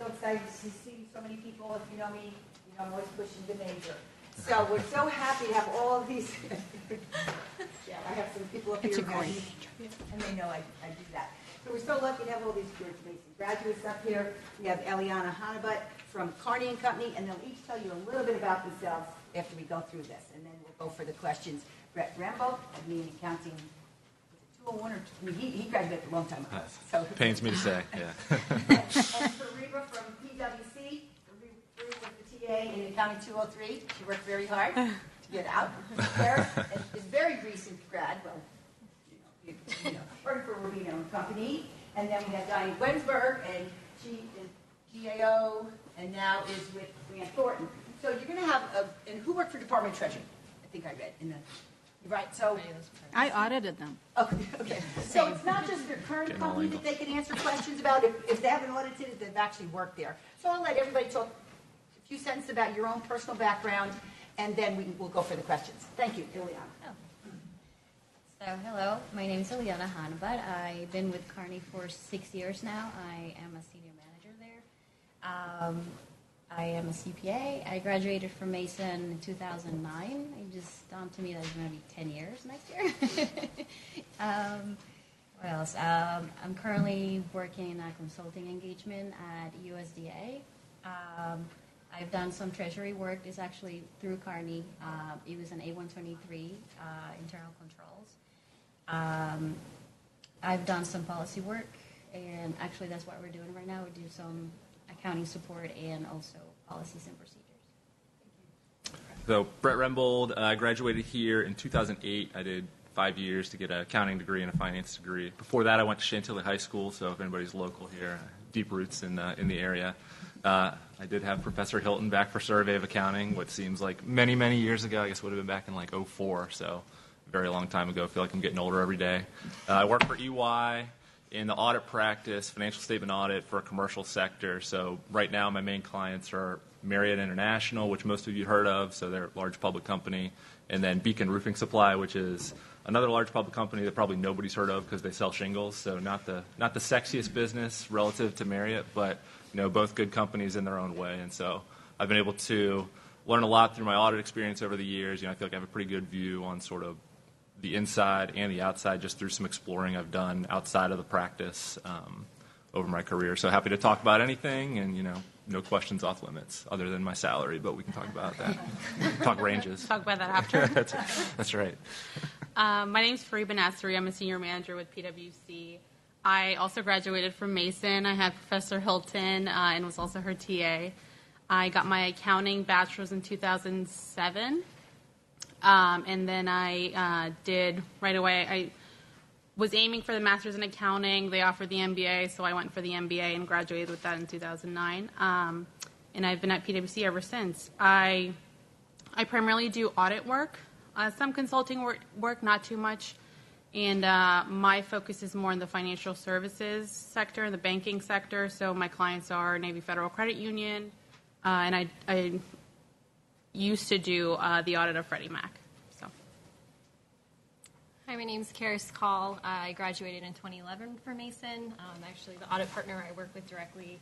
So excited to see so many people. If you know me, you know I'm always pushing the major. So we're so happy to have all of these. Yeah, I have some people up here. It's a great and they know I do that. So we're so lucky to have all these George Mason graduates up here. We have Eliana Hanabut from Carney and Company, and they'll each tell you a little bit about themselves after we go through this, and then we'll go for the questions. Brett Rambo, me in accounting, 201 or I mean, he graduated a long time ago. So pains me to say, yeah. And Fariba from PwC. Fariba was the TA in accounting 203. She worked very hard to get out. Paris is very recent grad. Well, you know, worked for Rubino and Company. And then we have Diane Wensberg, and she is GAO, and now is with Grant Thornton. So you're going to have and who worked for Department of Treasury? I think I read in the. Right, so I audited them. Okay. So it's not just their current company that they can answer questions about. If they haven't audited it, they've actually worked there. So I'll let everybody talk a few sentences about your own personal background, and then we'll go for the questions. Thank you, Ileana. So hello, my name is Ileana Hanabut. I've been with Carney for 6 years now. I am a senior manager there. I am a CPA. I graduated from Mason in 2009. It just dawned to me that it's going to be 10 years next year. What else? I'm currently working in a consulting engagement at USDA. I've done some treasury work. It's actually through Carney. It was an A123 internal controls. I've done some policy work, and actually that's what we're doing right now. We do some accounting support and also policies and procedures. So Brett Rembold, I graduated here in 2008. I did 5 years to get an accounting degree and a finance degree. Before that, I went to Chantilly High School, so if anybody's local here, deep roots in the area. I did have Professor Hilton back for survey of accounting, what seems like many, many years ago. I guess it would have been back in like 2004, so a very long time ago. I feel like I'm getting older every day. I work for EY in the audit practice, financial statement audit for a commercial sector. So right now my main clients are Marriott International, which most of you heard of, so they're a large public company, and then Beacon Roofing Supply, which is another large public company that probably nobody's heard of because they sell shingles. So not the sexiest business relative to Marriott, but both good companies in their own way. And so I've been able to learn a lot through my audit experience over the years. I feel like I have a pretty good view on sort of the inside and the outside just through some exploring I've done outside of the practice over my career. So happy to talk about anything, and no questions off limits other than my salary, but we can talk about that. Talk ranges. Talk about that after. That's right. My name's Fariba Nasri. I'm a senior manager with PwC. I also graduated from Mason. I had Professor Hilton and was also her TA. I got my accounting bachelor's in 2007. And then I did right away. I was aiming for the master's in accounting. They offered the MBA, so I went for the MBA and graduated with that in 2009. And I've been at PwC ever since. I primarily do audit work, some consulting work, not too much. And my focus is more in the financial services sector, the banking sector. So my clients are Navy Federal Credit Union, and I used to do the audit of Freddie Mac. So. Hi, my name's Karis Call. I graduated in 2011 from Mason. Actually, the audit partner I work with directly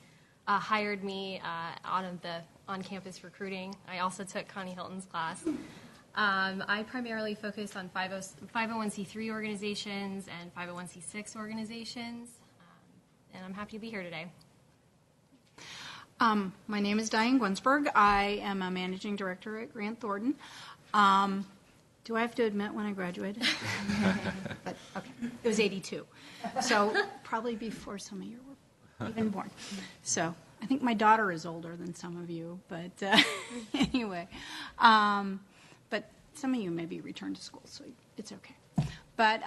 hired me on the on-campus recruiting. I also took Connie Hilton's class. I primarily focus on 501c3 organizations and 501c6 organizations, and I'm happy to be here today. My name is Diane Gwensberg. I am a managing director at Grant Thornton. Do I have to admit when I graduated? But, okay, it was 82. So probably before some of you were even born. So I think my daughter is older than some of you, but anyway. But some of you maybe returned to school, so it's okay. But,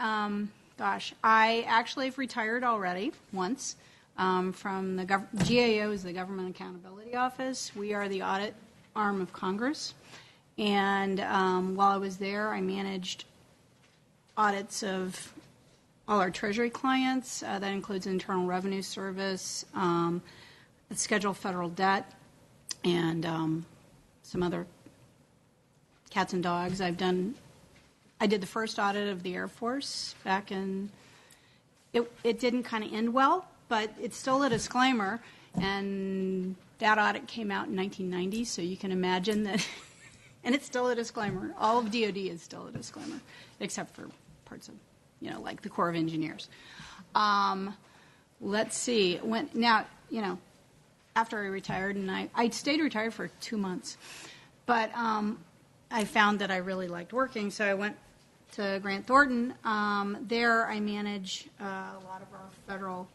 gosh, I actually have retired already once. From the GAO is the Government Accountability Office. We are the audit arm of Congress. And while I was there, I managed audits of all our Treasury clients. That includes Internal Revenue Service, scheduled federal debt, and some other cats and dogs. I did the first audit of the Air Force back in, it didn't kind of end well, but it's still a disclaimer. And that audit came out in 1990, so you can imagine that, and it's still a disclaimer. All of DOD is still a disclaimer, except for parts of, like the Corps of Engineers. Let's see. After I retired, and I stayed retired for 2 months, but I found that I really liked working, so I went to Grant Thornton. There I manage a lot of our federal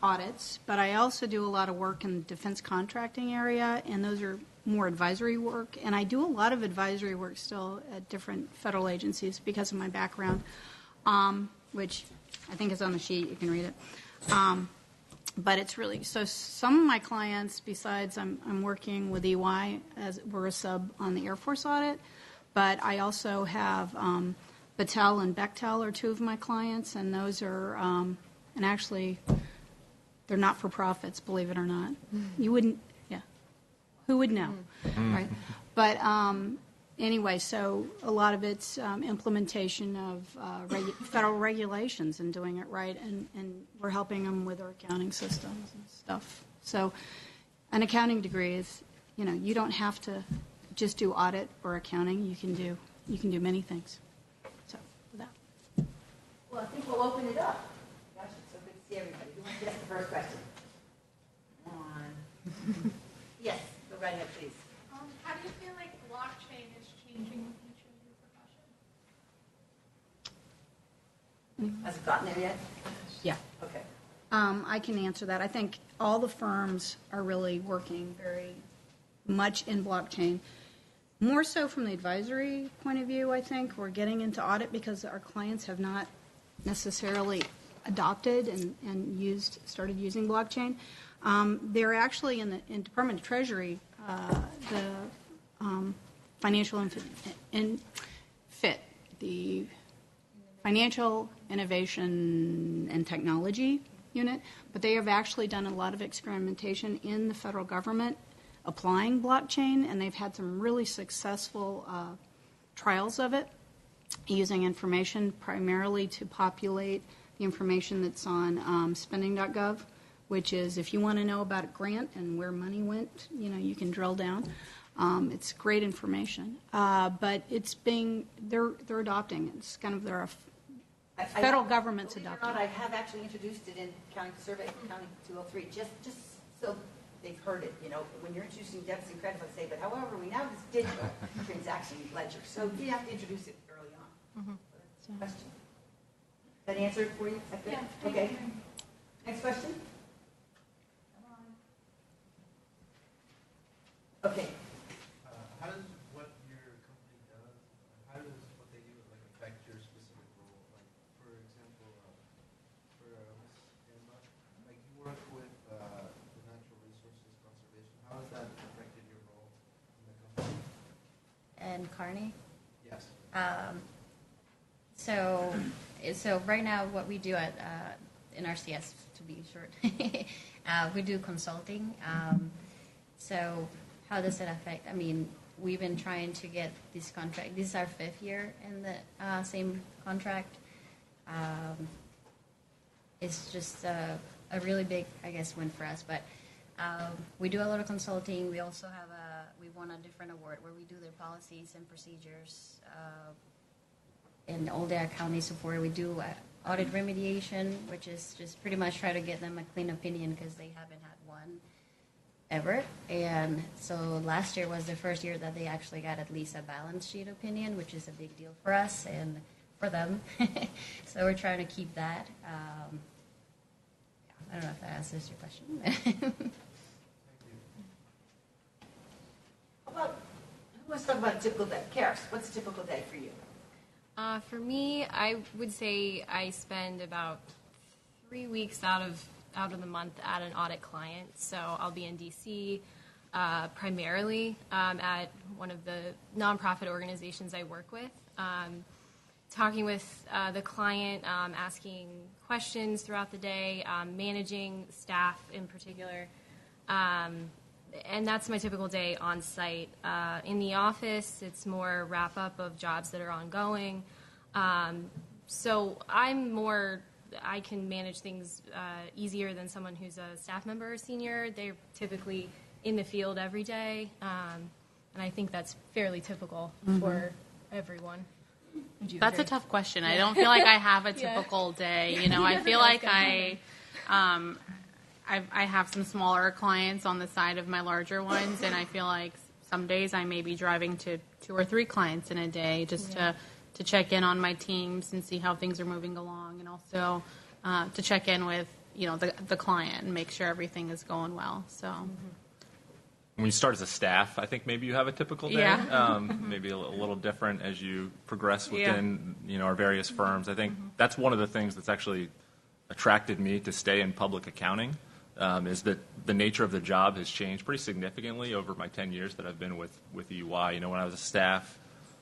audits, but I also do a lot of work in the defense contracting area, and those are more advisory work. And I do a lot of advisory work still at different federal agencies because of my background, which I think is on the sheet. You can read it. But it's really, so some of my clients, besides I'm working with EY, as we're a sub on the Air Force audit, but I also have Battelle and Bechtel are two of my clients, and those are, and actually, they're not-for-profits, believe it or not. You wouldn't, who would know, right? But anyway, so a lot of it's implementation of federal regulations and doing it right, and we're helping them with their accounting systems and stuff. So an accounting degree is, you don't have to just do audit or accounting. You can do many things. So with that. Well, I think we'll open it up. Gosh, it's so good to see everybody. Who wants to ask the first question? Come on. Yes, go right ahead, please. How do you feel like blockchain is changing each of your profession? Has it gotten there yet? Yeah. Okay. I can answer that. I think all the firms are really working very much in blockchain. More so from the advisory point of view, I think. We're getting into audit because our clients have not necessarily adopted and started using blockchain. They're actually in the Department of Treasury, the Financial the Financial Innovation and Technology Unit, but they have actually done a lot of experimentation in the federal government applying blockchain, and they've had some really successful trials of it, using information primarily to populate the information that's on spending.gov, which is if you want to know about a grant and where money went, you can drill down. It's great information, but they're adopting. It's kind of federal government's believe it or adopting. not, I have actually introduced it in County Survey, County 203, just so they've heard it. When you're introducing debits and credits, I say, but however, we now have this digital transaction ledger, so you have to introduce it early on. Question? That answer it for you? Yeah. Okay. Next question? Okay. How does what your company does, how does what they do affect your specific role? Like, for example, for Miss Emma, you work with the natural resources conservation. How has that affected your role in the company? And Kearney? Yes. So right now, what we do in RCS, to be short, we do consulting. So how does it affect? I mean, we've been trying to get this contract. This is our 5th year in the same contract. It's just a really big, I guess, win for us. But we do a lot of consulting. We also we won a different award where we do their policies and procedures. In Oldale County support, we do audit remediation, which is just pretty much try to get them a clean opinion because they haven't had one ever. And so last year was the first year that they actually got at least a balance sheet opinion, which is a big deal for us and for them. So we're trying to keep that. I don't know if that answers your question. Who wants to talk about a typical day? Karis, what's a typical day for you? For me, I would say I spend about 3 weeks out of the month at an audit client. So I'll be in DC primarily at one of the nonprofit organizations I work with, talking with the client, asking questions throughout the day, managing staff in particular. And that's my typical day on site. In the office, it's more wrap up of jobs that are ongoing. So I'm more I can manage things easier than someone who's a staff member or senior. They're typically in the field every day, and I think that's fairly typical for everyone. That's a tough question. I don't feel like I have a typical day. You know, I feel like I have some smaller clients on the side of my larger ones, and I feel like some days I may be driving to 2 or 3 clients in a day just to check in on my teams and see how things are moving along, and also to check in with, you know, the client and make sure everything is going well. So. When you start as a staff, I think maybe you have a typical day. Yeah. Maybe a little different as you progress within you know, our various firms. I think that's one of the things that's actually attracted me to stay in public accounting, is that the nature of the job has changed pretty significantly over my 10 years that I've been with EY. You know, when I was a staff,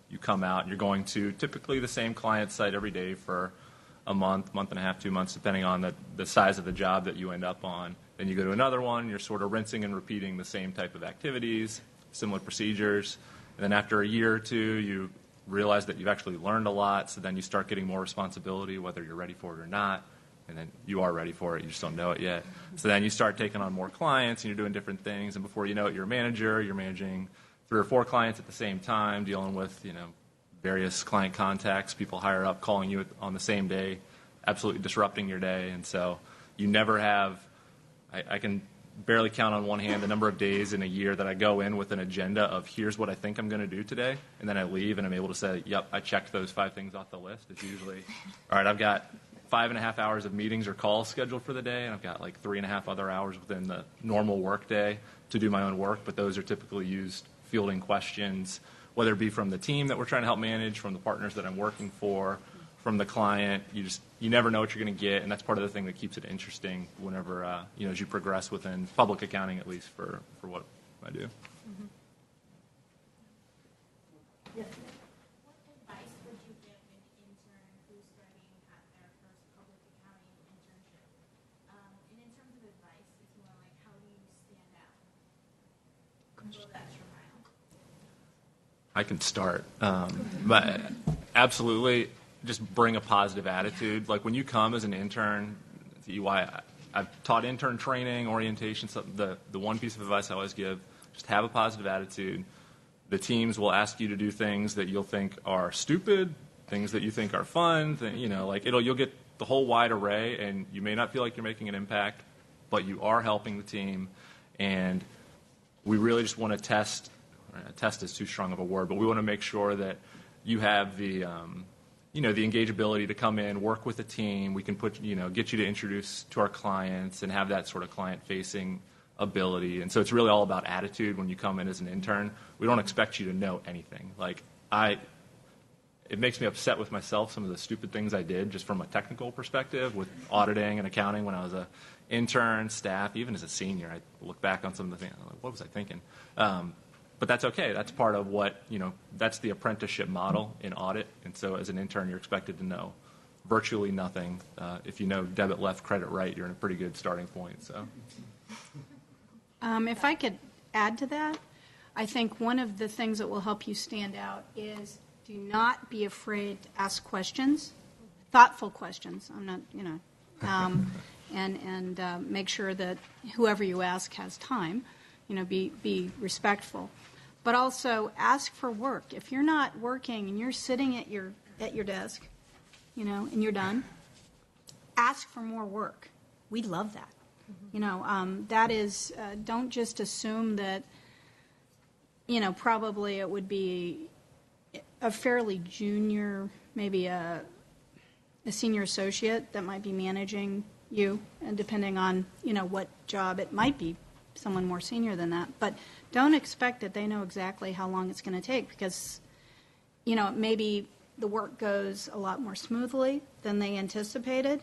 you come out and you're going to typically the same client site every day for a month and a half, 2 months, depending on the size of the job that you end up on. Then you go to another one, you're sort of rinsing and repeating the same type of activities, similar procedures. And then after a year or two, you realize that you've actually learned a lot, so then you start getting more responsibility, whether you're ready for it or not. And then you are ready for it, you just don't know it yet. So then you start taking on more clients, and you're doing different things, and before you know it, you're a manager, you're managing 3 or 4 clients at the same time, dealing with, you know, various client contacts, people higher up calling you on the same day, absolutely disrupting your day. And so you never have, I can barely count on one hand the number of days in a year that I go in with an agenda of here's what I think I'm going to do today, and then I leave and I'm able to say, yep, I checked those 5 things off the list. It's usually, all right, I've got 5.5 hours of meetings or calls scheduled for the day, and I've got like 3.5 other hours within the normal work day to do my own work, but those are typically used fielding questions, whether it be from the team that we're trying to help manage, from the partners that I'm working for, from the client. You never know what you're going to get, and that's part of the thing that keeps it interesting whenever, you know, as you progress within public accounting, at least for what I do. Yes. What advice would you give an intern who's studying at their first public accounting internship? And in terms of advice, it's more like how do you stand out? Will that your mile? I can start, but absolutely, just bring a positive attitude. Like when you come as an intern to EY, I've taught intern training, orientation. So the one piece of advice I always give: just have a positive attitude. The teams will ask you to do things that you'll think are stupid, things that you think are fun. You know, like you'll get the whole wide array, and you may not feel like you're making an impact, but you are helping the team. And we really just want to test. Test is too strong of a word, but we want to make sure that you have the you know, the engageability to come in, work with a team. We can get you to introduce to our clients and have that sort of client-facing ability. And so it's really all about attitude when you come in as an intern. We don't expect you to know anything. Like it makes me upset with myself, some of the stupid things I did just from a technical perspective with auditing and accounting when I was an intern, staff, even as a senior. I look back on some of the things, I'm like, what was I thinking? But that's okay. That's part of what, you know, that's the apprenticeship model in audit. And so as an intern, you're expected to know virtually nothing. If you know debit left, credit right, you're in a pretty good starting point. So, If I could add to that, I think one of the things that will help you stand out is do not be afraid to ask questions, thoughtful questions. I'm not, you know, and make sure that whoever you ask has time. You know, be respectful. But also ask for work. If you're not working and you're sitting at your desk, you know, and you're done, ask for more work. We love that. You know, that is, don't just assume that, you know, probably it would be a fairly junior, maybe a senior associate that might be managing you, and depending on, you know, what job it might be, someone more senior than that. But don't expect that they know exactly how long it's going to take, because, you know, maybe the work goes a lot more smoothly than they anticipated.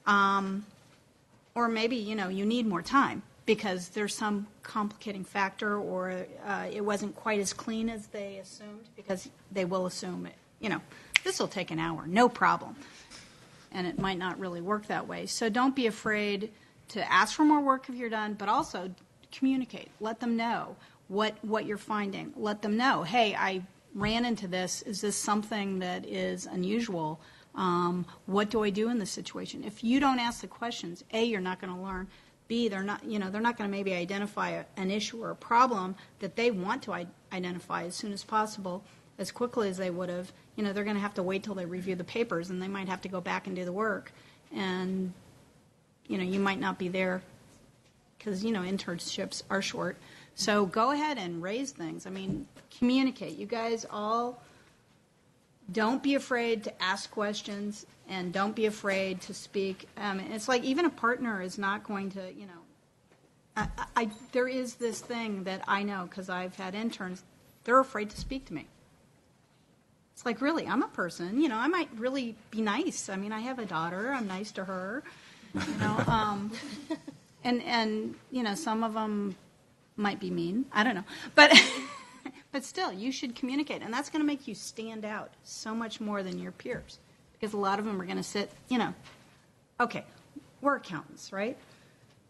Or maybe, you know, you need more time because there's some complicating factor, or it wasn't quite as clean as they assumed, because they will assume, you know, this will take an hour, no problem. And it might not really work that way. So don't be afraid to ask for more work if you're done, but also communicate. Let them know what you're finding. Let them know, hey, I ran into this. Is this something that is unusual? What do I do in this situation? If you don't ask the questions, A, you're not going to learn. B, they're not going to maybe identify an issue or a problem that they want to identify as soon as possible, as quickly as they would have. They're going to have to wait till they review the papers, and they might have to go back and do the work. And, you might not be there because, internships are short. So go ahead and raise things. Communicate. You guys all don't be afraid to ask questions and don't be afraid to speak. It's like even a partner is not going to, there is this thing that I know because I've had interns, they're afraid to speak to me. It's like, really, I'm a person. I might really be nice. I have a daughter. I'm nice to her. And some of them might be mean. I don't know. But still, you should communicate. And that's going to make you stand out so much more than your peers. Because a lot of them are going to sit, okay, we're accountants, right?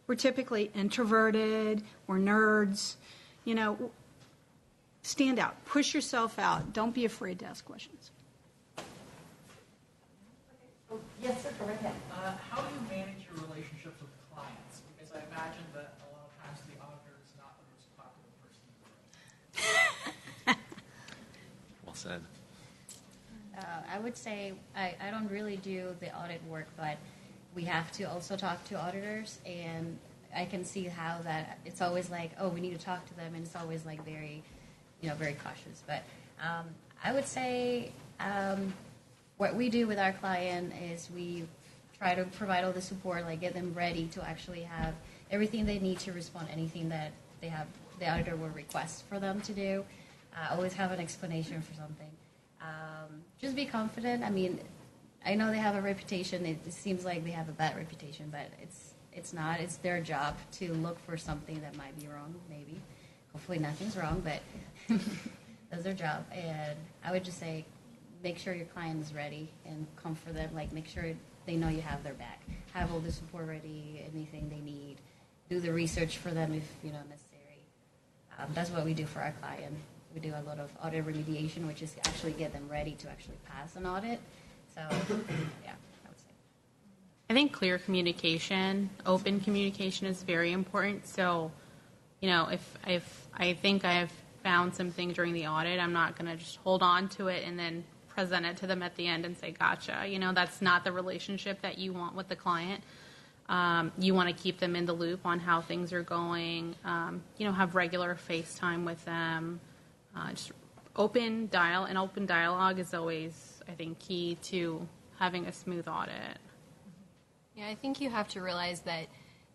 We're typically introverted. We're nerds. Stand out. Push yourself out. Don't be afraid to ask questions. Oh, yes, sir, go ahead. How do you manage your relationships with clients? Because I imagine that a lot of times the auditor is not the most popular person in the room. Well said. I would say I don't really do the audit work, but we have to also talk to auditors, and I can see how that it's always like, oh, we need to talk to them, and it's always like very, very cautious. But I would say what we do with our client is we try to provide all the support, like get them ready to actually have everything they need to respond, anything that they have, the auditor will request for them to do. Always have an explanation for something. Just be confident. I know they have a reputation. It seems like they have a bad reputation, but it's not. It's their job to look for something that might be wrong, maybe. Hopefully nothing's wrong, but that's their job. And I would just say make sure your client is ready and comfort them. Like, make sure they know you have their back. Have all the support ready, anything they need. Do the research for them if necessary. That's what we do for our client. We do a lot of audit remediation, which is actually get them ready to actually pass an audit. So, yeah, I would say. I think clear communication, open communication is very important. So, if I think I have found something during the audit, I'm not going to just hold on to it and then present it to them at the end and say, gotcha. That's not the relationship that you want with the client. You want to keep them in the loop on how things are going, have regular FaceTime with them. Just open dialogue is always, I think, key to having a smooth audit. Yeah, I think you have to realize that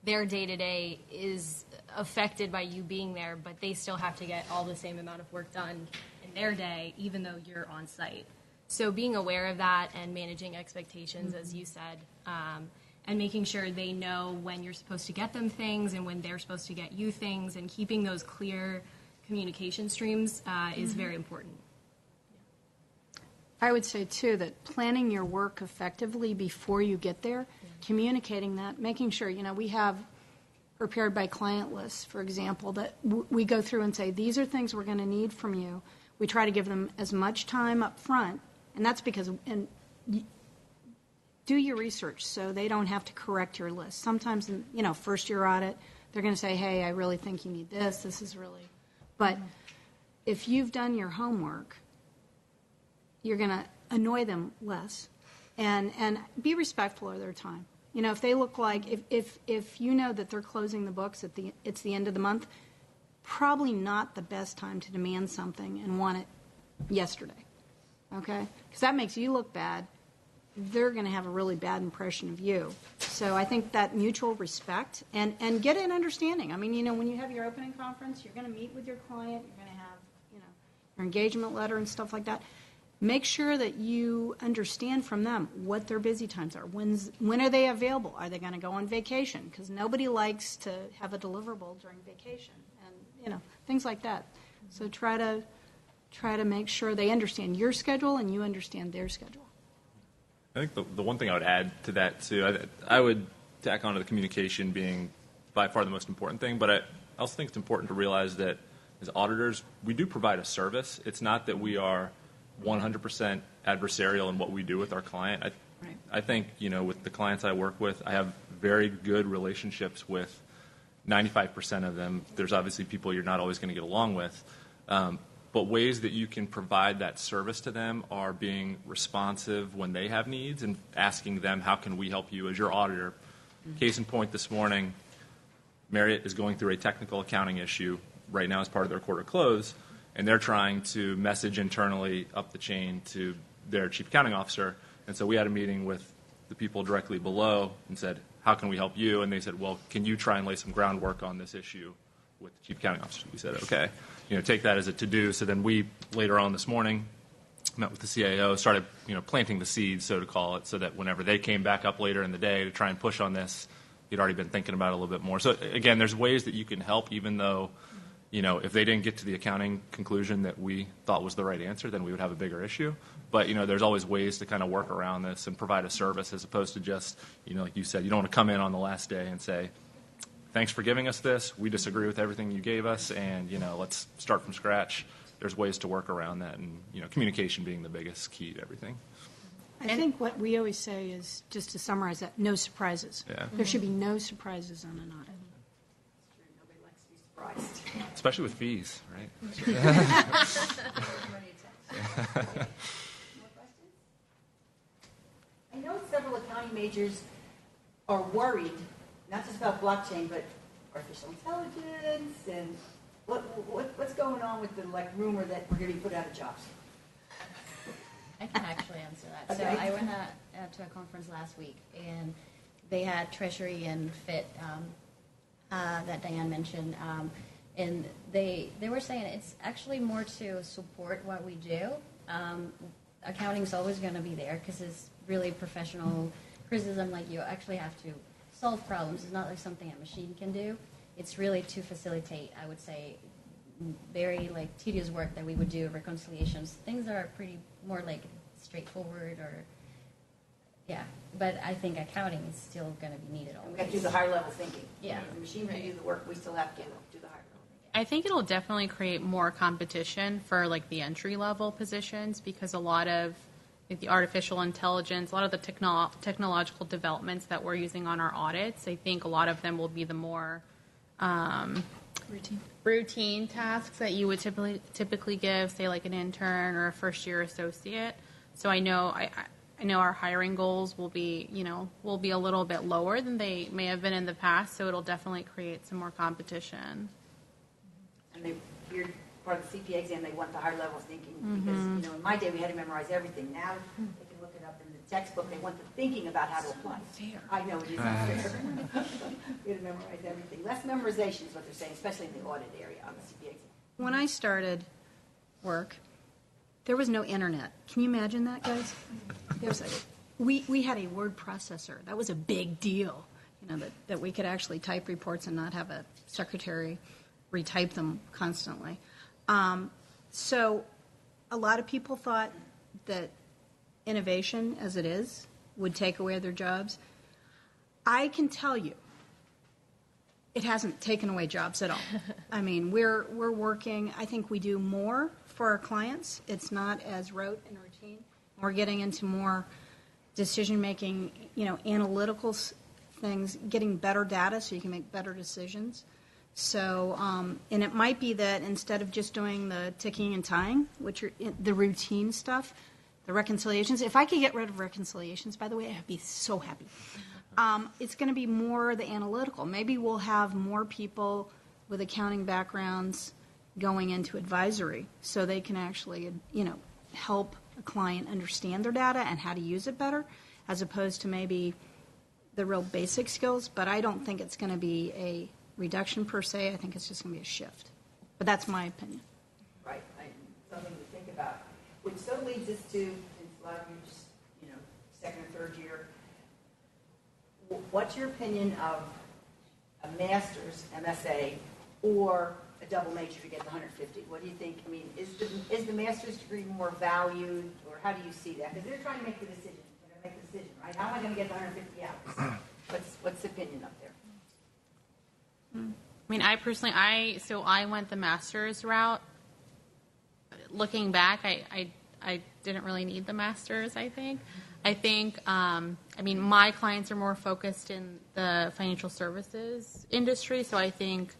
their day-to-day is affected by you being there, but they still have to get all the same amount of work done in their day, even though you're on site. So being aware of that and managing expectations, as you said, and making sure they know when you're supposed to get them things and when they're supposed to get you things, and keeping those clear communication streams is very important. I would say, too, that planning your work effectively before you get there, communicating that, making sure, we have prepared by client lists, for example, that we go through and say, these are things we're going to need from you. We try to give them as much time up front, and that's because, do your research so they don't have to correct your list. Sometimes, in, first year audit, they're going to say, hey, I really think you need this is really, but if you've done your homework, you're going to annoy them less and be respectful of their time. If they look like, if you know that they're closing the books it's the end of the month, probably not the best time to demand something and want it yesterday, okay? Because that makes you look bad. They're going to have a really bad impression of you. So I think that mutual respect and get an understanding. When you have your opening conference, you're going to meet with your client, you're going to have, your engagement letter and stuff like that. Make sure that you understand from them what their busy times are. When are they available? Are they going to go on vacation? Because nobody likes to have a deliverable during vacation, and things like that. So try to make sure they understand your schedule and you understand their schedule. I think the one thing I would add to that too, I would tack onto the communication being by far the most important thing. But I also think it's important to realize that as auditors, we do provide a service. It's not that we are 100% adversarial in what we do with our client. Right. I think, with the clients I work with, I have very good relationships with 95% of them. There's obviously people you're not always going to get along with. But ways that you can provide that service to them are being responsive when they have needs and asking them, how can we help you as your auditor? Case in point, this morning, Marriott is going through a technical accounting issue right now as part of their quarter close, and they're trying to message internally up the chain to their chief accounting officer. And so we had a meeting with the people directly below and said, how can we help you? And they said, well, can you try and lay some groundwork on this issue with the chief accounting officer? We said, okay, take that as a to-do. So then we, later on this morning, met with the CAO, started, planting the seeds, so to call it, so that whenever they came back up later in the day to try and push on this, he'd already been thinking about it a little bit more. So again, there's ways that you can help, even though, if they didn't get to the accounting conclusion that we thought was the right answer, then we would have a bigger issue. But, there's always ways to kind of work around this and provide a service as opposed to just, like you said, you don't want to come in on the last day and say, thanks for giving us this. We disagree with everything you gave us, and, let's start from scratch. There's ways to work around that, and, communication being the biggest key to everything. I think what we always say is, just to summarize that, no surprises. Yeah. There should be no surprises on an audit. Nobody likes to be surprised. Especially with fees, right? More questions? I know several accounting majors are worried, not just about blockchain, but artificial intelligence and what's going on with the rumor that we're going to be put out of jobs. I can actually answer that. Okay. So I went to a conference last week, and they had Treasury and FIT that Diane mentioned, and they were saying it's actually more to support what we do. Accounting is always going to be there because it's really professional criticism. Like, you actually have to solve problems. It's not like something a machine can do. It's really to facilitate, I would say, very tedious work that we would do, reconciliations, things that are pretty more straightforward yeah. But I think accounting is still going to be needed always. We have to do the higher level thinking. Yeah. The machine can do the work, we still have to do the higher level thinking. I think it'll definitely create more competition for the entry level positions, because a lot of the artificial intelligence, a lot of the technological developments that we're using on our audits, I think a lot of them will be the more routine tasks that you would typically give, say, an intern or a first year associate. So I know our hiring goals will be a little bit lower than they may have been in the past. So it'll definitely create some more competition. And you're part of the CPA exam, they want the higher level thinking because, in my day, we had to memorize everything. Now they can look it up in the textbook. They want the thinking about how to apply. I know it is unfair. We had to memorize everything. Less memorization is what they're saying, especially in the audit area on the CPA exam. When I started work, there was no internet. Can you imagine that, guys? We had a word processor. That was a big deal, that we could actually type reports and not have a secretary retype them constantly. So a lot of people thought that innovation, as it is, would take away their jobs. I can tell you, it hasn't taken away jobs at all. I mean, we're working, I think we do more for our clients. It's not as rote and routine. We're getting into more decision-making, analytical things, getting better data so you can make better decisions. So, and it might be that instead of just doing the ticking and tying, which are the routine stuff, the reconciliations, if I could get rid of reconciliations, by the way, I'd be so happy. It's going to be more the analytical. Maybe we'll have more people with accounting backgrounds going into advisory so they can actually, help a client understand their data and how to use it better, as opposed to maybe the real basic skills. But I don't think it's going to be a reduction per se. I think it's just going to be a shift. But that's my opinion. Right. Something to think about. Which so leads us to, since a lot of you just, second or third year, what's your opinion of a master's, MSA, or a double major to get the 150? What do you think? I mean, is the master's degree more valued, or how do you see that? Because they're trying to make the decision. They're going to make the decision, right? How am I going to get the 150 hours? What's the opinion up there? I mean, I personally, I went the master's route. Looking back, I didn't really need the master's, I think. I mean, my clients are more focused in the financial services industry, so I think,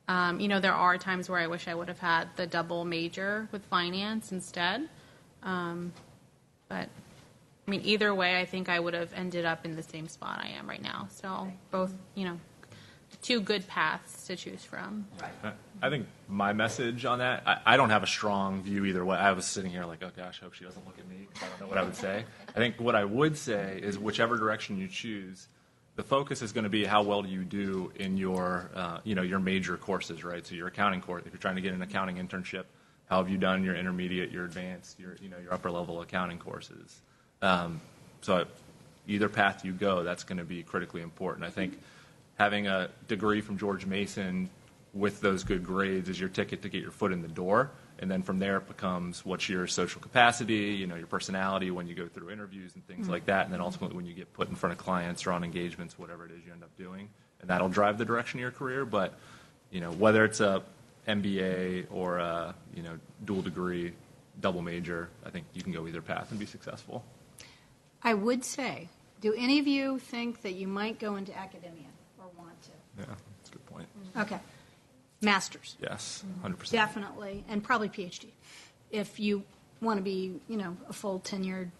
there are times where I wish I would have had the double major with finance instead. But, I mean, either way, I think I would have ended up in the same spot I am right now. So both, two good paths to choose from. I think my message on that, I don't have a strong view either way. I was sitting here like, oh gosh, I hope she doesn't look at me because I don't know what I would say. I think what I would say is whichever direction you choose, the focus is going to be how well do you do in your, your major courses, right? So your accounting course, if you're trying to get an accounting internship, how have you done your intermediate, your advanced, your upper level accounting courses? So either path you go, that's going to be critically important. I think having a degree from George Mason with those good grades is your ticket to get your foot in the door. And then from there it becomes what's your social capacity, your personality when you go through interviews and things like that. And then ultimately when you get put in front of clients or on engagements, whatever it is you end up doing. And that'll drive the direction of your career. But, whether it's a MBA or a, dual degree, double major, I think you can go either path and be successful. I would say, do any of you think that you might go into academia or want to? Yeah, that's a good point. Okay. Master's. Yes, 100%. Definitely, and probably PhD. If you want to be, a full tenured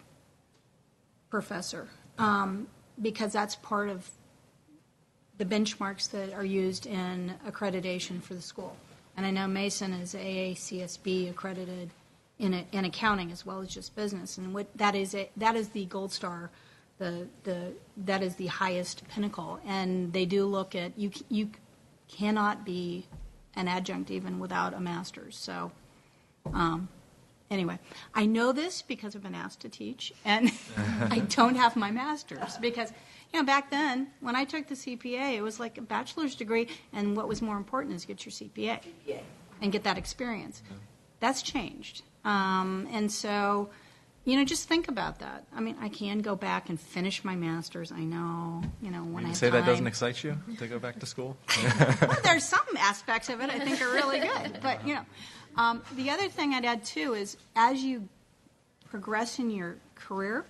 professor, because that's part of the benchmarks that are used in accreditation for the school. And I know Mason is AACSB accredited in accounting as well as just business, and that is the gold star. That is the highest pinnacle, and they do look at you cannot be an adjunct even without a master's. So anyway, I know this because I've been asked to teach, and I don't have my master's because back then when I took the CPA, it was like a bachelor's degree, and what was more important is get your CPA and get that experience. That's changed, and so. Just think about that. I mean, I can go back and finish my master's. I know, when I have say time. that doesn't excite you to go back to school? Well, there's some aspects of it I think are really good. But, the other thing I'd add, too, is as you progress in your career,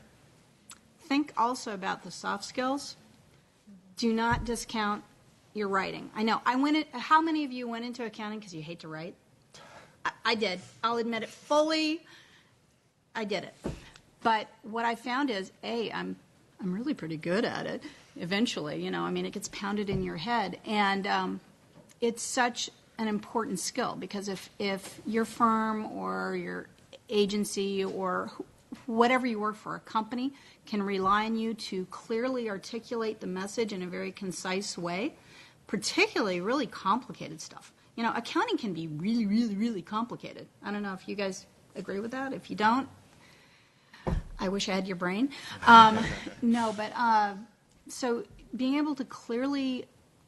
think also about the soft skills. Do not discount your writing. I know. How many of you went into accounting because you hate to write? I did. I'll admit it fully. I did it. But what I found is, I'm really pretty good at it eventually. It gets pounded in your head. And it's such an important skill because if your firm or your agency or whatever you work for, a company, can rely on you to clearly articulate the message in a very concise way, particularly really complicated stuff. Accounting can be really, really, really complicated. I don't know if you guys agree with that. If you don't, I wish I had your brain. So being able to clearly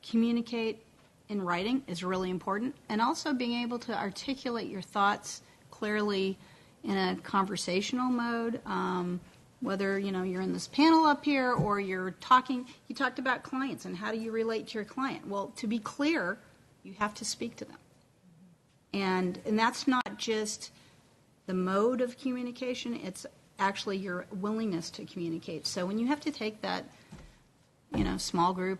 communicate in writing is really important, and also being able to articulate your thoughts clearly in a conversational mode, whether you're in this panel up here or you're talking. You talked about clients and how do you relate to your client. Well, to be clear, you have to speak to them, and that's not just the mode of communication. It's actually your willingness to communicate. So when you have to take that, small group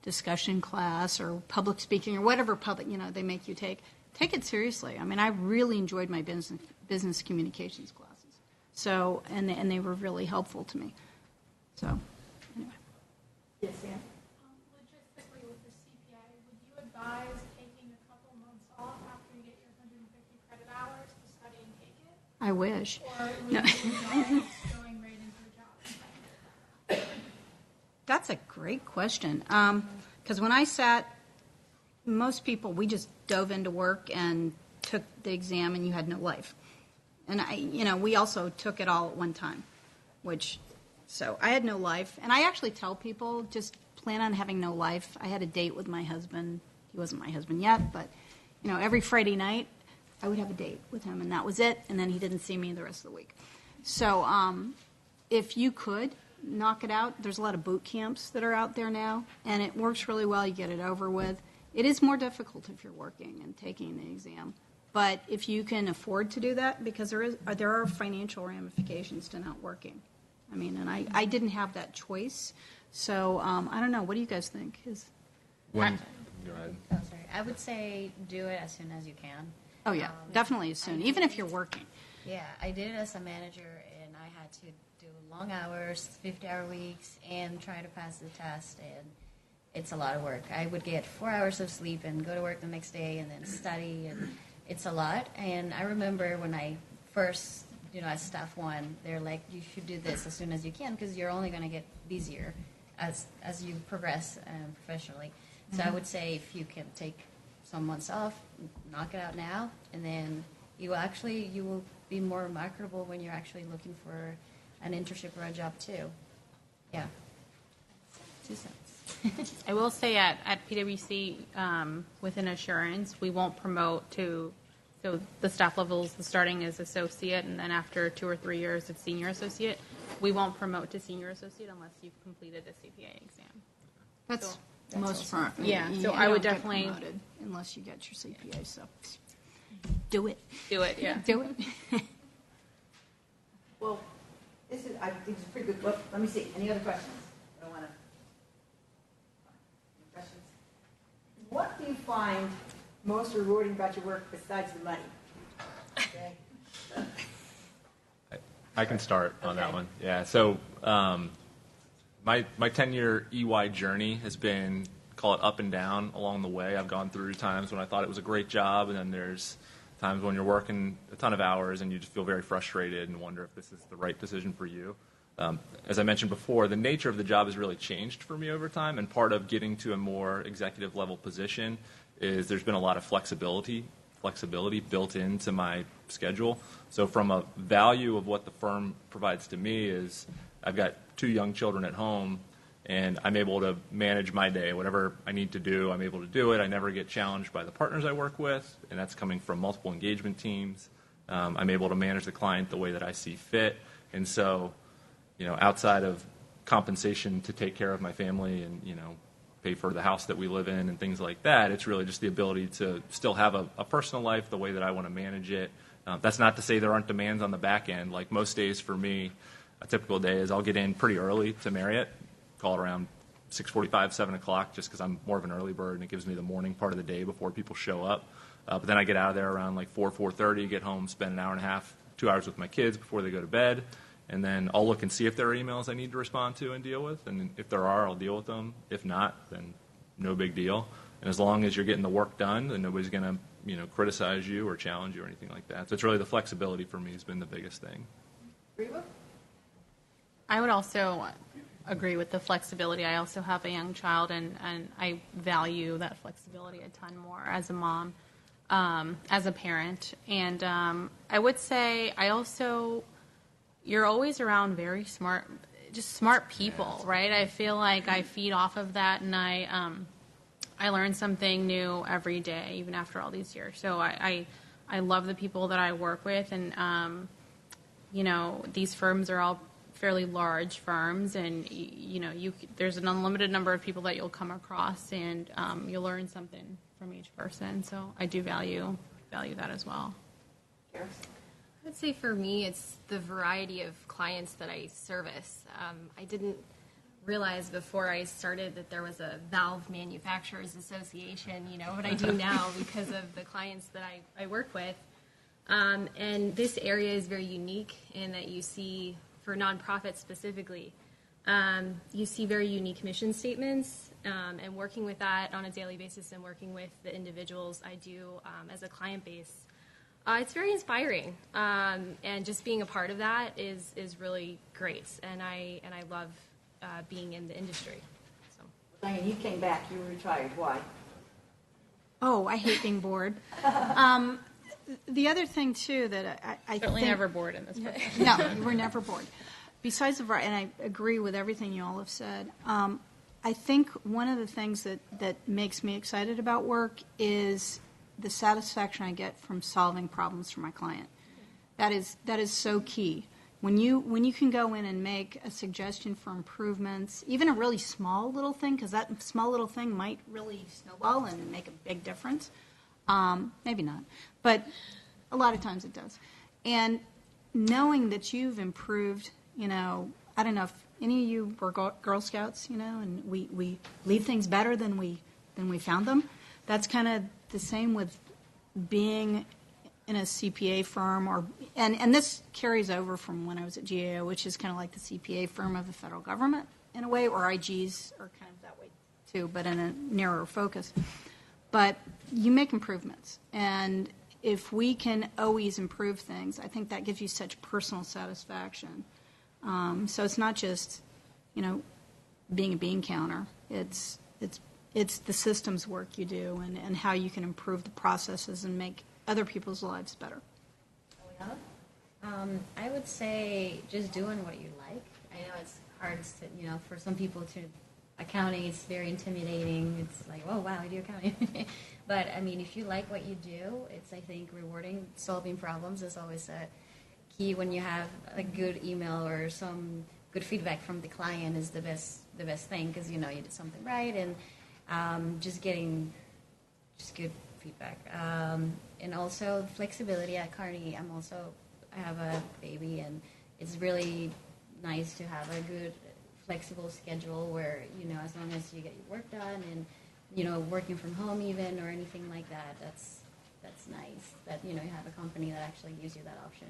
discussion class or public speaking or whatever public, they make you take it seriously. I mean, I really enjoyed my business communications classes. So, and they were really helpful to me. So, anyway. Yes, Sam? Logistically, with the CPA, would you advise taking a couple months off after you get your 150 credit hours to study and take it? I wish. Or would you advise going right into the job? That's a great question. Because when I sat, most people, we just dove into work and took the exam and you had no life. And we also took it all at one time, so I had no life. And I actually tell people, just plan on having no life. I had a date with my husband. He wasn't my husband yet, but, every Friday night, I would have a date with him, and that was it, and then he didn't see me the rest of the week. So if you could knock it out, there's a lot of boot camps that are out there now, and it works really well. You get it over with. It is more difficult if you're working and taking the exam, But if you can afford to do that, because there are financial ramifications to not working. I mean, and I didn't have that choice. So I don't know. What do you guys think? Go ahead. Oh, sorry. I would say do it as soon as you can. Oh, yeah, definitely soon, even if you're working. Yeah, I did it as a manager, and I had to do long hours, 50-hour weeks, and try to pass the test, and it's a lot of work. I would get 4 hours of sleep and go to work the next day and then study, and it's a lot. And I remember when I first, as staff one, they're like, you should do this as soon as you can because you're only going to get busier as you progress professionally. So I would say if you can take some months off, knock it out now, and then you will be more marketable when you're actually looking for an internship or a job too. Yeah. 2 cents. I will say at PwC, within assurance, we won't promote so the staff levels, the starting is associate, and then after 2 or 3 years, it's senior associate. We won't promote to senior associate unless you've completed the CPA exam. That's most firms. Yeah, You so I would don't get definitely- promoted unless you get your CPA, so do it. Do it, yeah. Do it. Well, I think it's pretty good. Well, let me see. Any other questions? I don't want to. Any questions? What do you find most rewarding about your work besides the money? Okay. I can start on that Okay. one. Yeah. So my 10-year EY journey has been, call it up and down along the way. I've gone through times when I thought it was a great job, and then there's times when you're working a ton of hours and you just feel very frustrated and wonder if this is the right decision for you. As I mentioned before, the nature of the job has really changed for me over time, and part of getting to a more executive level position is there's been a lot of flexibility built into my schedule. So from a value of what the firm provides to me is I've got 2 young children at home, and I'm able to manage my day. Whatever I need to do, I'm able to do it. I never get challenged by the partners I work with, and that's coming from multiple engagement teams. I'm able to manage the client the way that I see fit. And so, outside of compensation to take care of my family and, pay for the house that we live in and things like that, it's really just the ability to still have a personal life the way that I want to manage it. That's not to say there aren't demands on the back end. Like most days for me, a typical day is I'll get in pretty early to Marriott, call it around 6:45, 7 o'clock, just because I'm more of an early bird and it gives me the morning part of the day before people show up. But then I get out of there around like 4:30, get home, spend an hour and a half, 2 hours with my kids before they go to bed. And then I'll look and see if there are emails I need to respond to and deal with. And if there are, I'll deal with them. If not, then no big deal. And as long as you're getting the work done, then nobody's going to, criticize you or challenge you or anything like that. So it's really the flexibility for me has been the biggest thing. Reba? I would also agree with the flexibility. I also have a young child, and I value that flexibility a ton more as a mom, as a parent. And I would say you're always around very smart people, right? I feel like I feed off of that, and I learn something new every day, even after all these years. So I love the people that I work with, and these firms are all fairly large firms, and there's an unlimited number of people that you'll come across, and you'll learn something from each person. So I do value that as well. I would say for me, it's the variety of clients that I service. I didn't realize before I started that there was a valve manufacturers association, but I do now because of the clients that I work with. And this area is very unique in that you see, for nonprofits specifically, you see very unique mission statements, and working with that on a daily basis and working with the individuals I do as a client base. It's very inspiring, and just being a part of that is really great, and I love being in the industry. So. Diane, you came back. You were retired. Why? Oh, I hate being bored. The other thing, too, that I Certainly think... never bored in this profession. No, we're never bored. Besides the variety, and I agree with everything you all have said, I think one of the things that makes me excited about work is the satisfaction I get from solving problems for my client. That is so key. When you can go in and make a suggestion for improvements, even a really small little thing, because that small little thing might really snowball and make a big difference. Maybe not, but a lot of times it does. And knowing that you've improved, I don't know if any of you were Girl Scouts, and we leave things better than we found them. That's kind of the same with being in a CPA firm, and this carries over from when I was at GAO, which is kind of like the CPA firm of the federal government in a way, or IGs are kind of that way too, but in a narrower focus. But you make improvements, and if we can always improve things, I think that gives you such personal satisfaction. So it's not just, being a bean counter. It's the systems work you do and how you can improve the processes and make other people's lives better. I would say just doing what you like. I know it's hard to, for some people to, accounting is very intimidating. It's like, oh, wow, I do accounting. But, if you like what you do, it's, I think, rewarding. Solving problems is always a key when you have a good email or some good feedback from the client is the best thing because, you did something right and just getting just good feedback. And also flexibility at Carnegie. I have a baby, and it's really nice to have a good flexible schedule where, as long as you get your work done and, working from home even or anything like that, that's nice that, you have a company that actually gives you that option.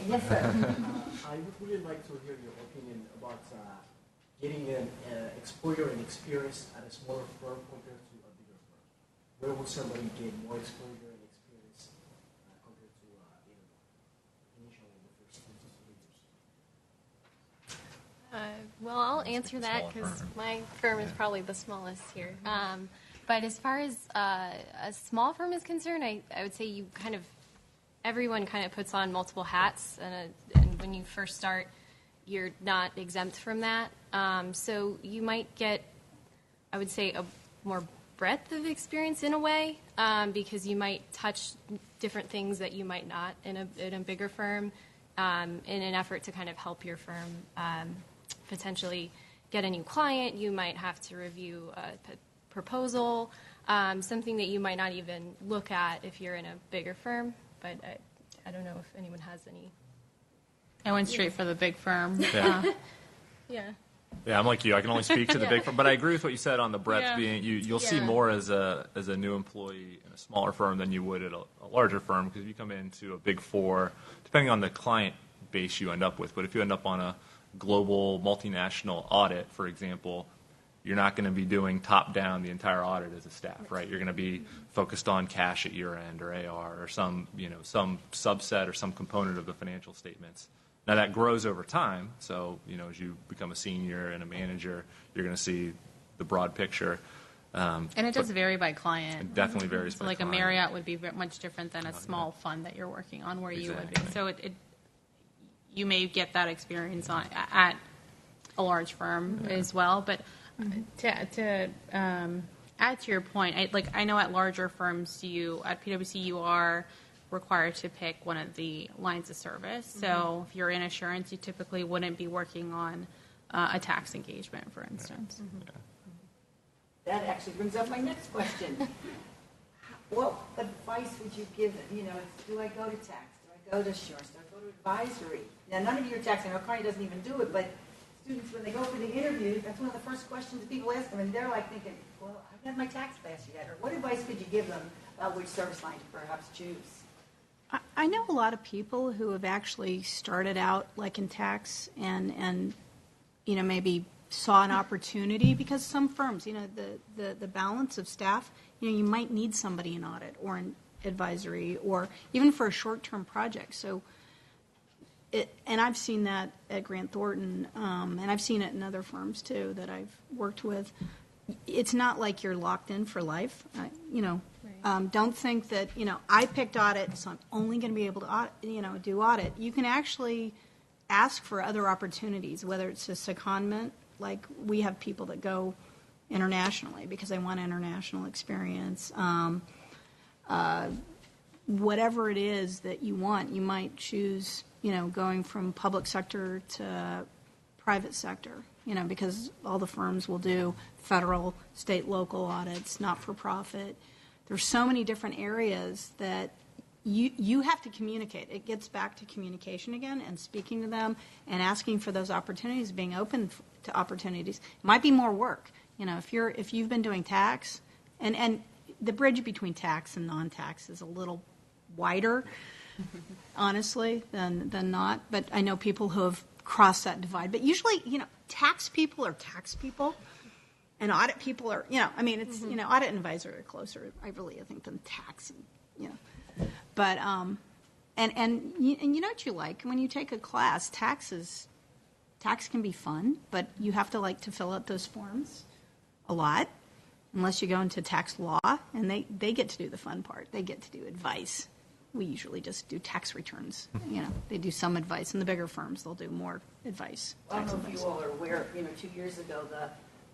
Yes, sir. I would really like to hear your opinion about getting an exposure and experience at a smaller firm compared to a bigger firm. Where would somebody gain more exposure and experience compared to initially the first 2 to 3 years? Well, I'll answer that because my firm is probably the smallest here. But as far as a small firm is concerned, I would say everyone kind of puts on multiple hats, and when you first start, you're not exempt from that. So you might get, I would say, a more breadth of experience in a way, because you might touch different things that you might not in a bigger firm, in an effort to kind of help your firm potentially get a new client. You might have to review a proposal, something that you might not even look at if you're in a bigger firm. But I don't know if anyone has any. I went straight for the big firm. Yeah. Yeah. Yeah, I'm like you. I can only speak to the big firm, but I agree with what you said on the breadth Yeah. being. You'll see more as a new employee in a smaller firm than you would at a larger firm, because if you come into a big four, depending on the client base you end up with, but if you end up on a global multinational audit, for example, you're not going to be doing top down the entire audit as a staff, right? You're going to be focused on cash at year end or AR or some subset or some component of the financial statements. Now that grows over time, so as you become a senior and a manager, you're going to see the broad picture. And it does vary by client. It definitely varies So by like client. a Marriott would be much different than a small fund that you're working on where you would be. Exactly. So you may get that experience at a large firm as well. But to add to your point, I know at larger firms, at PwC you are required to pick one of the lines of service. So if you're in assurance, you typically wouldn't be working on a tax engagement, for instance. That actually brings up my next question. What advice would you give, do I go to tax? Do I go to assurance? Do I go to advisory? Now, none of you are tax. I know Carney doesn't even do it, but students, when they go for the interview, that's one of the first questions people ask them, and they're like thinking, well, I haven't had my tax class yet. Or what advice could you give them about which service line to perhaps choose? I know a lot of people who have actually started out like in tax and maybe saw an opportunity, because some firms, the balance of staff, you might need somebody in audit or in advisory or even for a short-term project. So, and I've seen that at Grant Thornton, and I've seen it in other firms too that I've worked with. It's not like you're locked in for life, Don't think that, I picked audit, so I'm only going to be able to do audit. You can actually ask for other opportunities, whether it's a secondment, like we have people that go internationally because they want international experience. Whatever it is that you want, you might choose, going from public sector to private sector. because all the firms will do federal, state, local audits, not-for-profit. There's so many different areas that you have to communicate. It gets back to communication again and speaking to them and asking for those opportunities, being open to opportunities. It might be more work. If you've been doing tax, and the bridge between tax and non-tax is a little wider, honestly, than not. But I know people who have crossed that divide. But usually, tax people are tax people, and audit people are, it's, audit and advisor are closer, I think, than tax, But, and you know what you like? When you take a class, tax can be fun, but you have to like to fill out those forms a lot, unless you go into tax law, and they get to do the fun part. They get to do advice. We usually just do tax returns. They do some advice. In the bigger firms, they'll do more advice. I don't know if you all are aware, 2 years ago,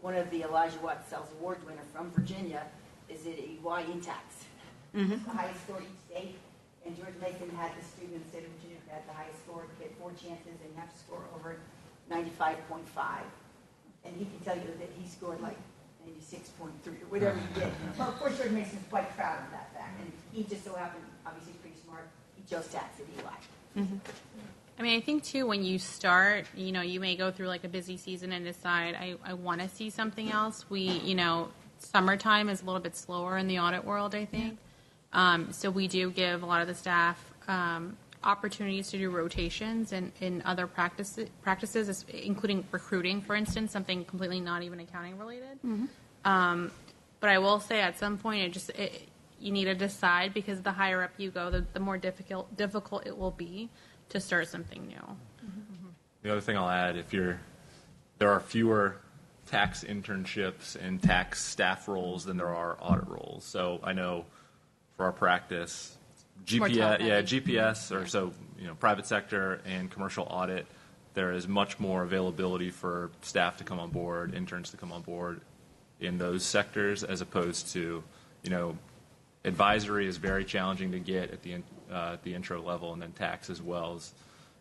one of the Elijah Watt Sells Award winner from Virginia is at EY in tax. Mm-hmm. It's the highest score in each state. And George Mason had the student in the state of Virginia who had the highest score, get 4 chances, and you have to score over 95.5. And he can tell you that he scored like 96.3 or whatever he did. Well, of course, George Mason's quite proud of that fact. And he just so happened, obviously, he's pretty smart. He chose tax at EY. Mm-hmm. I mean, I think too, when you start, you may go through like a busy season and decide, I want to see something else. Summertime is a little bit slower in the audit world, I think. So we do give a lot of the staff opportunities to do rotations in other practices, including recruiting, for instance, something completely not even accounting related. Mm-hmm. But I will say at some point, you need to decide, because the higher up you go, the more difficult it will be to start something new. Mm-hmm. The other thing I'll add, there are fewer tax internships and tax staff roles than there are audit roles. So I know for our practice, GPS, or so, private sector and commercial audit, there is much more availability for staff to come on board, interns to come on board in those sectors, as opposed to, advisory is very challenging to get at the intro level, and then tax as well.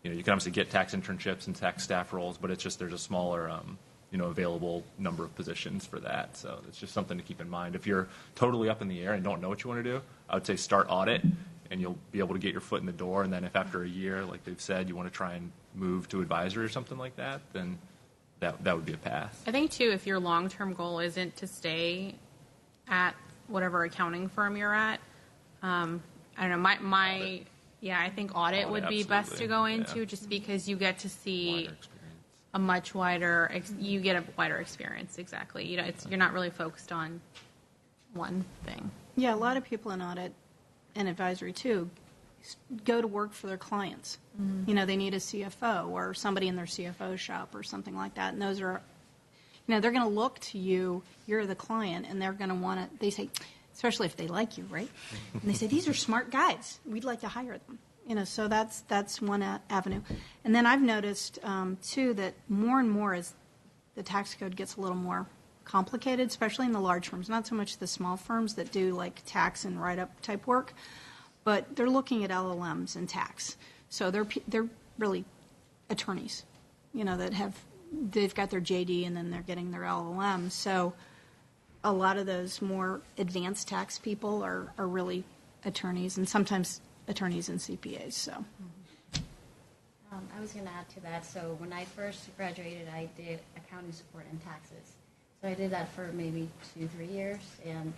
You can obviously get tax internships and tax staff roles, but it's just there's a smaller available number of positions for that. So it's just something to keep in mind. If you're totally up in the air and don't know what you want to do, I would say start audit, and you'll be able to get your foot in the door. And then if after a year, like they've said, you want to try and move to advisory or something like that, then that would be a path. I think too, if your long-term goal isn't to stay at whatever accounting firm you're at, I don't know, I think audit would be best to go into, just because you get to see a much wider, you get a wider experience, exactly. You're not really focused on one thing. Yeah, a lot of people in audit and advisory, too, go to work for their clients. Mm-hmm. They need a CFO or somebody in their CFO shop or something like that. And those are, they're going to look to you, you're the client, and they're going to want to, they say, especially if they like you, right? And they say, these are smart guys. We'd like to hire them. So that's one avenue. And then I've noticed, too, that more and more as the tax code gets a little more complicated, especially in the large firms, not so much the small firms that do like tax and write-up type work, but they're looking at LLMs and tax. So they're really attorneys, they've got their JD and then they're getting their LLM. So a lot of those more advanced tax people are really attorneys, and sometimes attorneys and CPAs. So I was going to add to that. So when I first graduated, I did accounting support and taxes. So I did that for maybe 2-3 years, and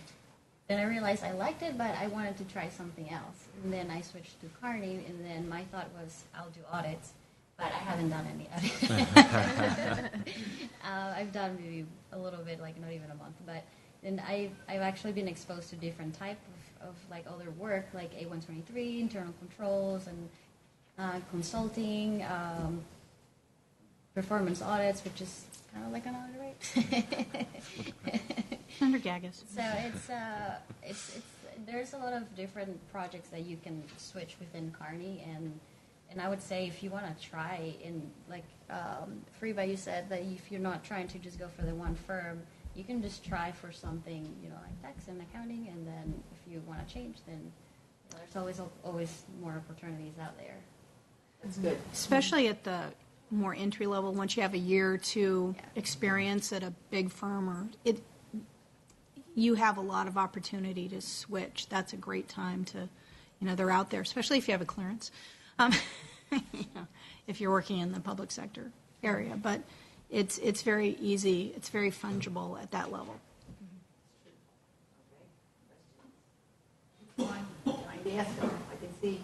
then I realized I liked it, but I wanted to try something else. And then I switched to Kearney, and then my thought was I'll do audits, but I haven't done any audits. I've done maybe a little bit, like not even a month, but then I've actually been exposed to different type of like other work, like A123, internal controls, and consulting, performance audits, which is kind of like an audit, right? Under Gagas. So it's there's a lot of different projects that you can switch within Kearney, and I would say if you want to try in like Fariba, you said that if you're not trying to just go for the one firm, you can just try for something, like tax and accounting, and then if you want to change, then there's always more opportunities out there. That's good. Especially at the more entry level, once you have a year or two experience at a big firm, you have a lot of opportunity to switch. That's a great time to, they're out there, especially if you have a clearance, if you're working in the public sector area. But it's very easy. It's very fungible at that level. I can see.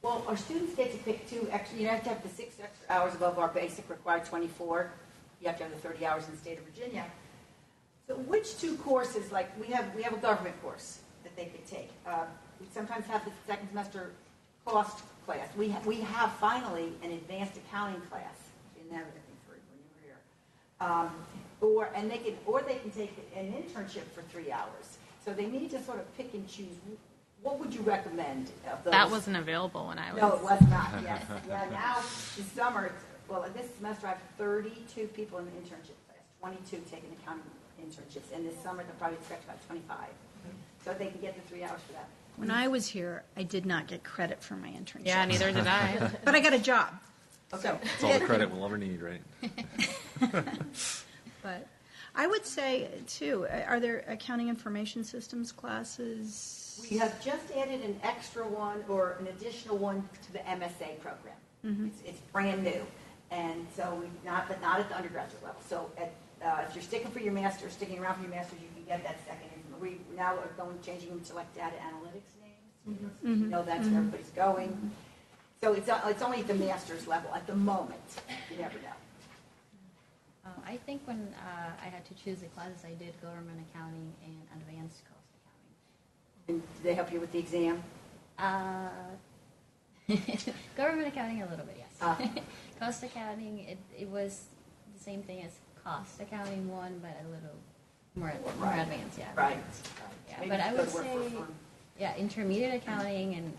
Well, our students get to pick 2 extra. You have to have the 6 extra hours above our basic required 24. You have to have the 30 hours in the state of Virginia. So, which 2 courses? Like we have a government course that they could take. We sometimes have the second semester cost class. We have finally an advanced accounting class. Didn't have anything for when you were here. Or they can take an internship for 3 hours. So they need to sort of pick and choose. What would you recommend of those? That wasn't available when I was. No, it was not. Yes. Yeah. Now this summer, this semester I have 32 people in the internship class, 22 taking accounting internships, and this summer they'll probably expect about 25. So they can get the 3 hours for that. When I was here, I did not get credit for my internship. Yeah, neither did I. But I got a job. Okay. So, It's all the credit we'll ever need, right? but I would say, too, are there accounting information systems classes? We have just added an extra one or an additional one to the MSA program. Mm-hmm. It's brand new, and so not at the undergraduate level. So if you're sticking for your master's, sticking around for your master's, you can get that second. We now are changing them to like data analytics names. Mm-hmm. You know that's where everybody's going. So it's only at the master's level at the moment. You never know. I think when I had to choose the classes, I did government accounting and advanced cost And did they help you with the exam? accounting. Government accounting a little bit, yes. Cost accounting, it was the same thing as cost accounting one, but a little more advanced, yeah. Right. Yeah, Maybe but I it's would good work for say, fun. yeah, intermediate accounting and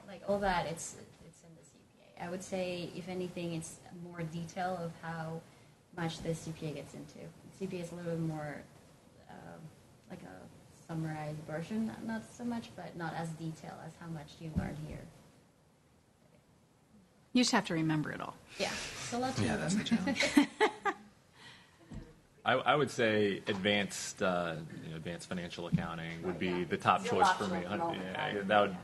like all that, it's in the CPA. I would say, if anything, it's more detail of how much the CPA gets into. CPA is a little bit more like a summarized version, not so much, but not as detailed as how much you learn here. You just have to remember it all. Yeah, it's a lot to Yeah, that's the remember. challenge. I would say advanced financial accounting would be the top There's a choice lot for to me. learn all the Yeah, time. that would.